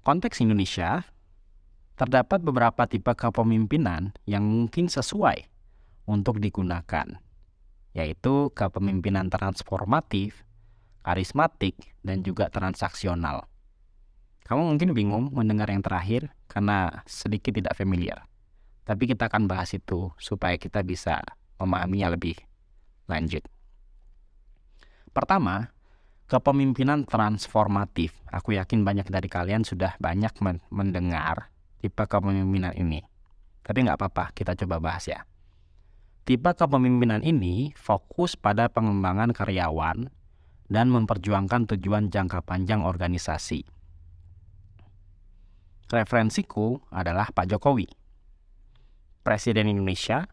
konteks Indonesia, terdapat beberapa tipe kepemimpinan yang mungkin sesuai untuk digunakan, yaitu kepemimpinan transformatif, karismatik, dan juga transaksional. Kamu mungkin bingung mendengar yang terakhir karena sedikit tidak familiar. Tapi kita akan bahas itu supaya kita bisa memahaminya lebih lanjut. Pertama, kepemimpinan transformatif. Aku yakin banyak dari kalian sudah banyak mendengar tipe kepemimpinan ini. Tapi nggak apa-apa, kita coba bahas ya. Tipe kepemimpinan ini fokus pada pengembangan karyawan dan memperjuangkan tujuan jangka panjang organisasi. Referensiku adalah Pak Jokowi, Presiden Indonesia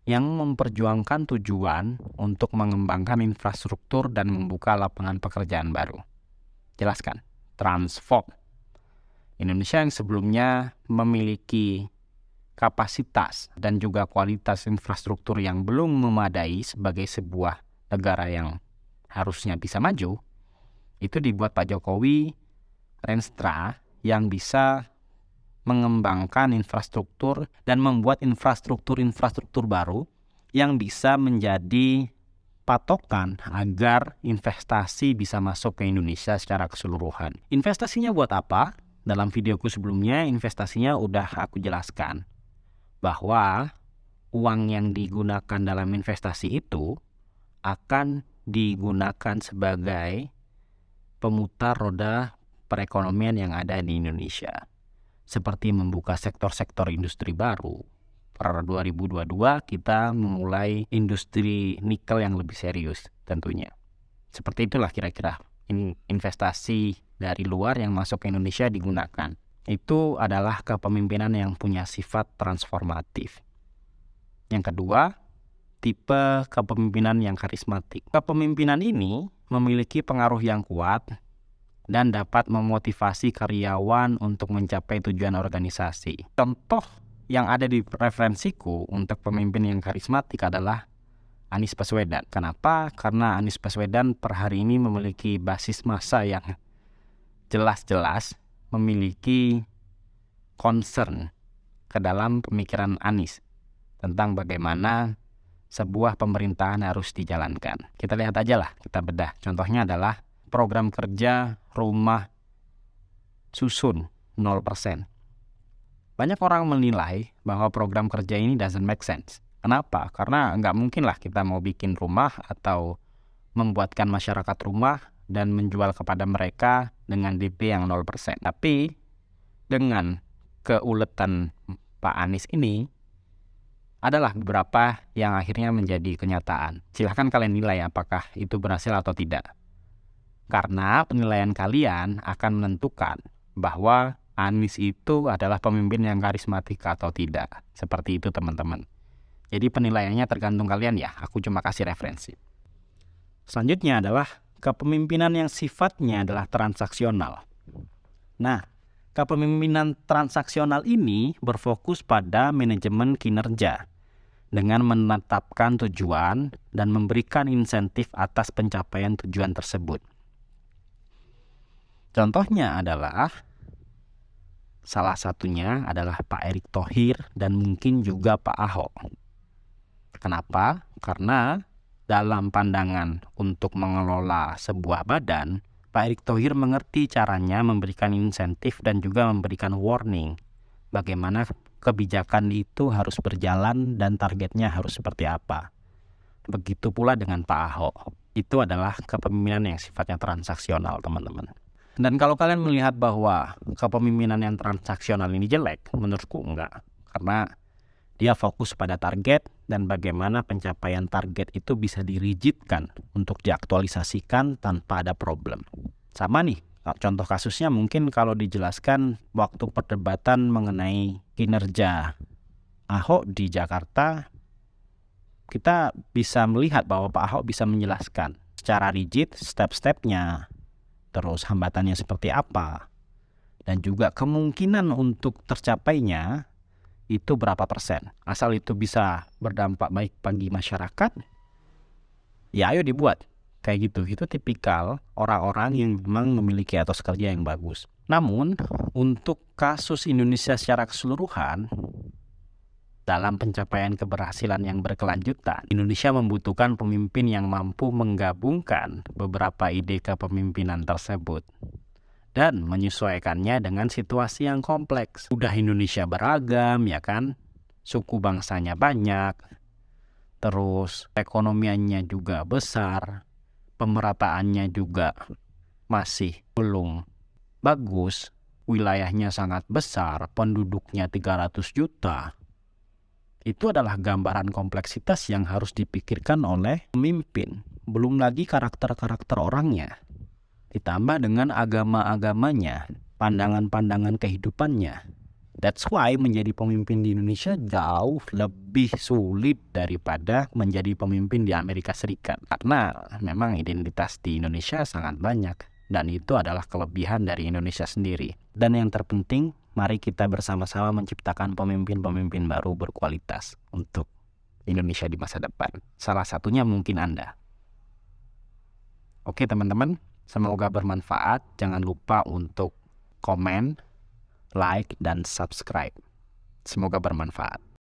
yang memperjuangkan tujuan untuk mengembangkan infrastruktur dan membuka lapangan pekerjaan baru. Jelaskan, transform. Indonesia yang sebelumnya memiliki kapasitas dan juga kualitas infrastruktur yang belum memadai sebagai sebuah negara yang harusnya bisa maju, itu dibuat Pak Jokowi Renstra yang bisa mengembangkan infrastruktur dan membuat infrastruktur baru yang bisa menjadi patokan agar investasi bisa masuk ke Indonesia secara keseluruhan. Investasinya buat apa? Dalam videoku sebelumnya, investasinya udah aku jelaskan bahwa uang yang digunakan dalam investasi itu akan digunakan sebagai pemutar roda perekonomian yang ada di Indonesia, seperti membuka sektor-sektor industri baru. Pada 2022 kita memulai industri nikel yang lebih serius tentunya. Seperti itulah kira-kira investasi dari luar yang masuk ke Indonesia digunakan. Itu adalah kepemimpinan yang punya sifat transformatif. Yang kedua, tipe kepemimpinan yang karismatik. Kepemimpinan ini memiliki pengaruh yang kuat dan dapat memotivasi karyawan untuk mencapai tujuan organisasi. Contoh yang ada di referensiku untuk pemimpin yang karismatik adalah Anies Baswedan. Kenapa? Karena Anies Baswedan per hari ini memiliki basis massa yang jelas-jelas memiliki concern ke dalam pemikiran Anies tentang bagaimana sebuah pemerintahan harus dijalankan. Kita lihat aja lah, kita bedah. Contohnya adalah program kerja rumah susun 0%. Banyak orang menilai bahwa program kerja ini doesn't make sense. Kenapa? Karena nggak mungkin lah kita mau bikin rumah atau membuatkan masyarakat rumah dan menjual kepada mereka dengan DP yang 0%. Tapi dengan keuletan Pak Anies ini adalah beberapa yang akhirnya menjadi kenyataan. Silahkan kalian nilai apakah itu berhasil atau tidak. Karena penilaian kalian akan menentukan bahwa Anies itu adalah pemimpin yang karismatik atau tidak. Seperti itu teman-teman. Jadi penilaiannya tergantung kalian ya, aku cuma kasih referensi. Selanjutnya adalah kepemimpinan yang sifatnya adalah transaksional. Nah, kepemimpinan transaksional ini berfokus pada manajemen kinerja dengan menetapkan tujuan dan memberikan insentif atas pencapaian tujuan tersebut. Contohnya adalah salah satunya adalah Pak Erick Thohir dan mungkin juga Pak Ahok. Kenapa? Karena dalam pandangan untuk mengelola sebuah badan, Pak Erick Thohir mengerti caranya memberikan insentif dan juga memberikan warning bagaimana kebijakan itu harus berjalan dan targetnya harus seperti apa. Begitu pula dengan Pak Ahok. Itu adalah kepemimpinan yang sifatnya transaksional, teman-teman. Dan kalau kalian melihat bahwa kepemimpinan yang transaksional ini jelek, menurutku enggak. Karena dia fokus pada target dan bagaimana pencapaian target itu bisa dirigidkan untuk diaktualisasikan tanpa ada problem. Sama nih, contoh kasusnya mungkin kalau dijelaskan waktu perdebatan mengenai kinerja Ahok di Jakarta, kita bisa melihat bahwa Pak Ahok bisa menjelaskan secara rigid step-stepnya, terus hambatannya seperti apa, dan juga kemungkinan untuk tercapainya itu berapa persen. Asal itu bisa berdampak baik bagi masyarakat, ya ayo dibuat. Kayak gitu, itu tipikal orang-orang yang memang memiliki etos kerja yang bagus. Namun, untuk kasus Indonesia secara keseluruhan, dalam pencapaian keberhasilan yang berkelanjutan, Indonesia membutuhkan pemimpin yang mampu menggabungkan beberapa ide kepemimpinan tersebut dan menyesuaikannya dengan situasi yang kompleks. Udah Indonesia beragam, ya kan? Suku bangsanya banyak, terus ekonomiannya juga besar, pemerataannya juga masih belum bagus, wilayahnya sangat besar, penduduknya 300 juta. Itu adalah gambaran kompleksitas yang harus dipikirkan oleh pemimpin. Belum lagi karakter-karakter orangnya, ditambah dengan agama-agamanya, pandangan-pandangan kehidupannya. That's why menjadi pemimpin di Indonesia jauh lebih sulit daripada menjadi pemimpin di Amerika Serikat. Karena memang identitas di Indonesia sangat banyak, dan itu adalah kelebihan dari Indonesia sendiri. Dan yang terpenting, mari kita bersama-sama menciptakan pemimpin-pemimpin baru berkualitas untuk Indonesia di masa depan. Salah satunya mungkin Anda. Oke teman-teman, semoga bermanfaat. Jangan lupa untuk komen, like, dan subscribe. Semoga bermanfaat.